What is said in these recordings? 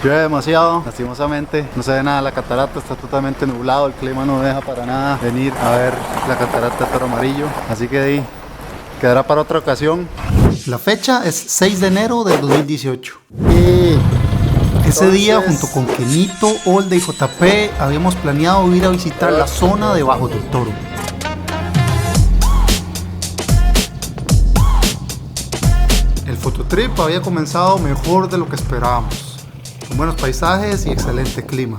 Llueve demasiado, lastimosamente, no se ve nada, la catarata está totalmente nublado, el clima no deja para nada venir a ver la catarata de Toro Amarillo, así que ahí quedará para otra ocasión. La fecha es 6 de enero del 2018. Ese día, junto con Kenito, Olde y JP, habíamos planeado ir a visitar la zona de Bajos del Toro. El fototrip había comenzado mejor de lo que esperábamos, con buenos paisajes y excelente clima.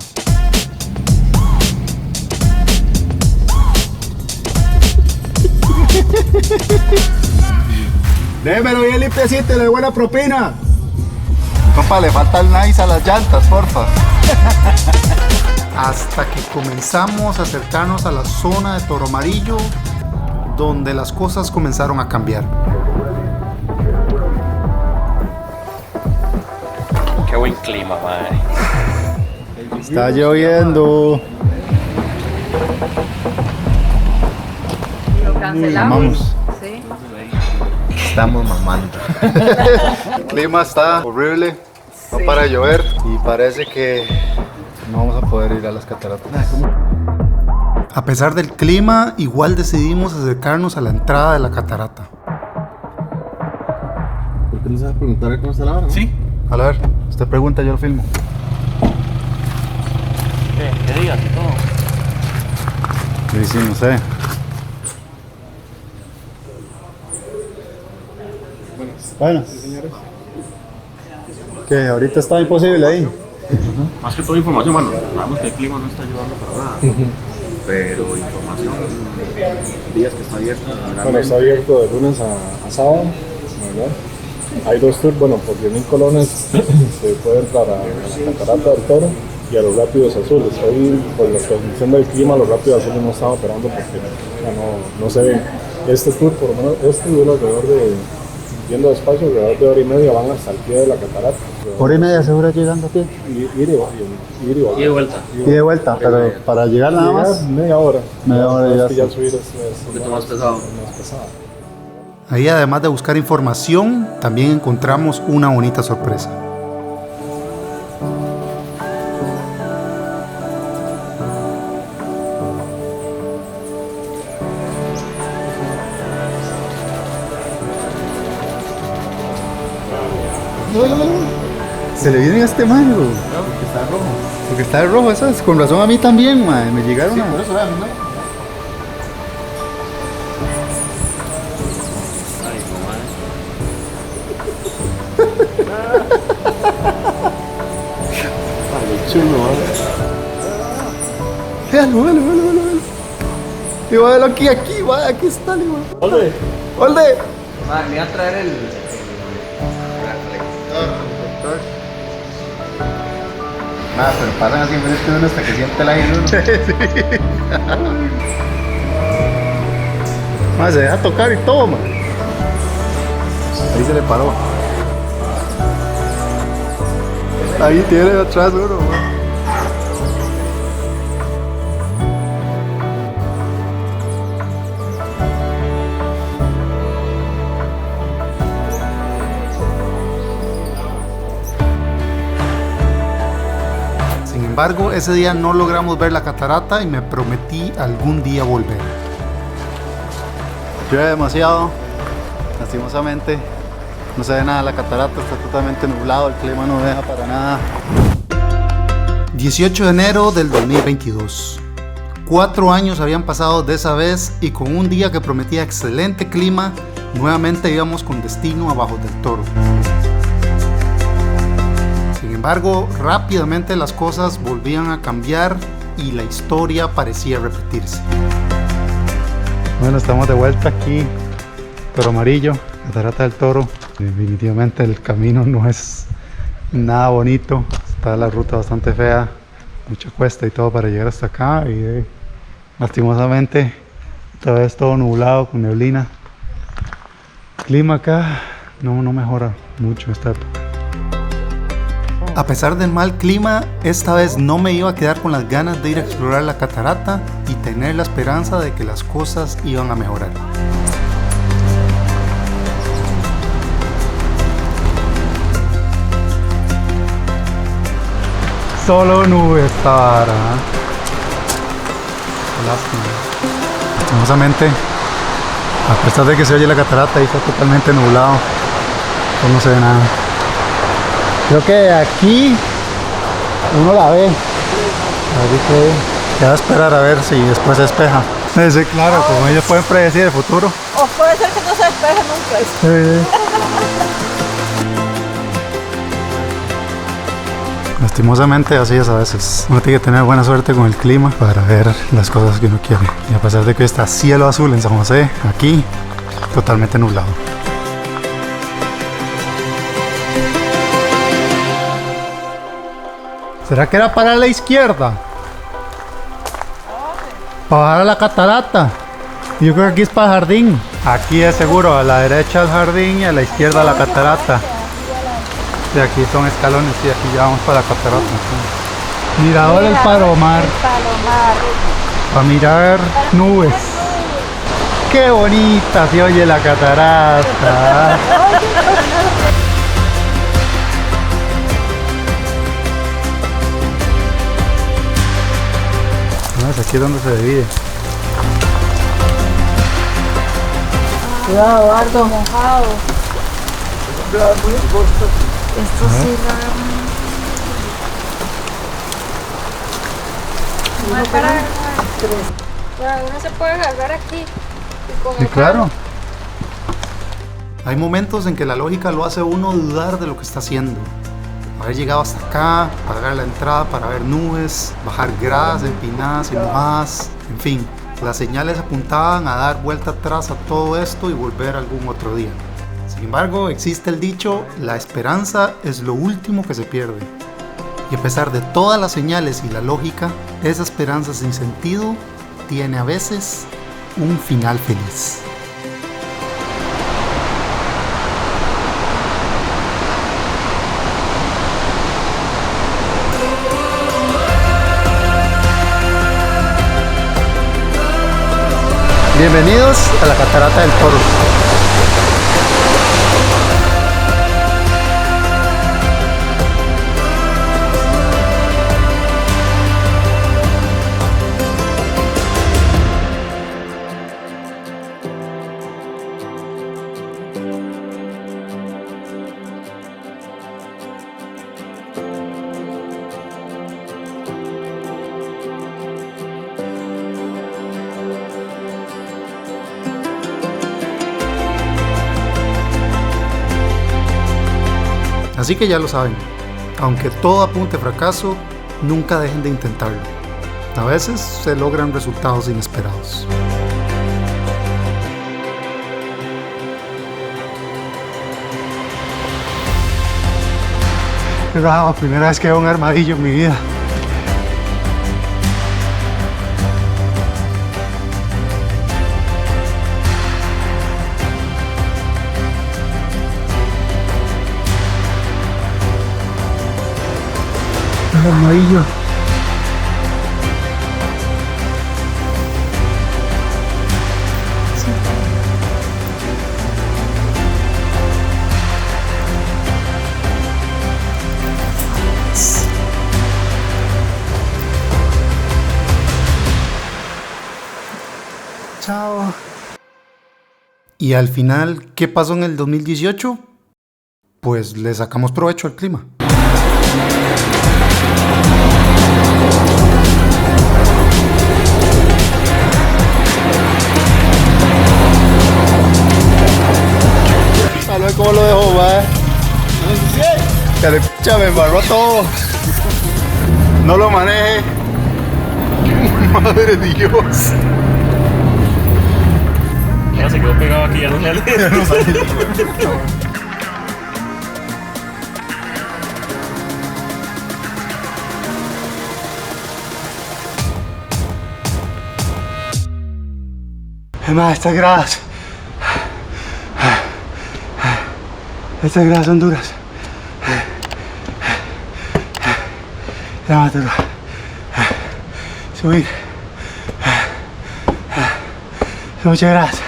Démelo bien limpiecito y de buena propina. Compa, le falta el nice a las llantas, porfa. Hasta que comenzamos a acercarnos a la zona de Toro Amarillo, donde las cosas comenzaron a cambiar. Qué buen clima, madre. Está lloviendo. Lo cancelamos. Vamos. Sí. Estamos mamando. El clima está horrible, no para de llover y parece que no vamos a poder ir a las cataratas. A pesar del clima, igual decidimos acercarnos a la entrada de la catarata. ¿Por qué no se va a preguntar cómo está la hora? Sí. A ver, usted pregunta, yo lo filmo. ¿Qué digas y todo? Sí, sí, no sé. Bueno, Sí, señores. que ahorita está imposible ahí. Más que toda información, bueno, sabemos que el clima no está ayudando para nada, pero información, días que está abierto. Bueno, está abierto de lunes a sábado, ¿verdad? Hay dos tours, bueno, por 10.000 colones se puede entrar a la Catarata del Toro y a los Rápidos Azules. Hoy, por la condición del clima, los Rápidos Azules no están operando porque no se ven. Este tour, por lo menos, este dura alrededor de, yendo despacio, alrededor de hora y media, van hasta el pie de la catarata. Hora y media seguro llegando aquí. Ir y vuelta. Y de vuelta. Pero para llegar nada más. Media hora. Media hora ya, ya es que ya está. subir es Un poquito más pesado. más pesado. Ahí, además de buscar información, también encontramos una bonita sorpresa. Se le viene a este mango. Porque está rojo. Porque está de rojo, eso es. Con razón a mí también, man. Me llegaron a... Por eso, vean, ¿no? Véalo. Y véalo aquí, va, aquí está, igual. ¡Olde! Madre, me iba a traer el Nada, pero pasan así enfrente de uno hasta que siente el aire uno. Más se deja tocar y todo, man. Ahí se le paró. Ahí tiene atrás uno, man. Sin embargo, ese día no logramos ver la catarata y me prometí algún día volver. Llueve demasiado, lastimosamente. No se ve nada, la catarata está totalmente nublado, el clima no deja para nada. 18 de enero del 2022. 4 años habían pasado de esa vez y con un día que prometía excelente clima, nuevamente íbamos con destino a Bajos del Toro. Sin embargo, rápidamente las cosas volvían a cambiar y la historia parecía repetirse. Bueno, estamos de vuelta aquí, Toro Amarillo, Catarata del Toro. Definitivamente el camino no es nada bonito, está la ruta bastante fea, mucha cuesta y todo para llegar hasta acá y lastimosamente todavía es todo nublado con neblina. El clima acá no mejora mucho esta época. A pesar del mal clima, esta vez no me iba a quedar con las ganas de ir a explorar la catarata y tener la esperanza de que las cosas iban a mejorar. Solo nubes esta vara. Qué lástima. Lastimosamente, a pesar de que se oye la catarata, ahí está totalmente nublado. Pues no se ve nada. Creo que aquí uno la ve. Así que queda a esperar a ver si después se despeja. Sí, claro, como ellos pueden predecir el futuro. O puede ser que no se despeje nunca. Lastimosamente así es a veces. Uno tiene que tener buena suerte con el clima para ver las cosas que uno quiere. Y a pesar de que está cielo azul en San José, aquí totalmente nublado. ¿Será que era para la izquierda? Para bajar a la catarata. Yo creo que aquí es para el jardín. Aquí es seguro, a la derecha el jardín y a la izquierda la catarata. Sí, aquí son escalones y aquí ya vamos para la catarata. Sí. Mirador del Palomar. Para mirar nubes. Qué bonita se oye la catarata. Aquí es donde se divide. Cuidado, Bardo, mojado. Esto sí Uno se puede agarrar aquí. Sí, claro. Hay momentos en que la lógica lo hace a uno dudar de lo que está haciendo. Haber llegado hasta acá, pagar la entrada para ver nubes, bajar gradas empinadas y mojadas, en fin, las señales apuntaban a dar vuelta atrás a todo esto y volver algún otro día. Sin embargo, existe el dicho, la esperanza es lo último que se pierde. Y a pesar de todas las señales y la lógica, esa esperanza sin sentido tiene a veces un final feliz. Bienvenidos a la Catarata del Toro. Así que ya lo saben, aunque todo apunte a fracaso, nunca dejen de intentarlo. A veces se logran resultados inesperados. Es la primera vez que veo un armadillo en mi vida. El armadillo. Chao. Y al final, ¿qué pasó en el 2018? Pues le sacamos provecho al clima. A ver cómo lo dejo, va. Ya me embarró todo. No lo maneje. Madre de Dios. Ya se quedó pegado aquí, ya no sale. Estas gradas. Estas gradas son duras. Llámatelo. Subir. Muchas gracias.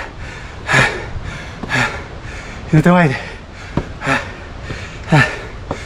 Y no tengo aire.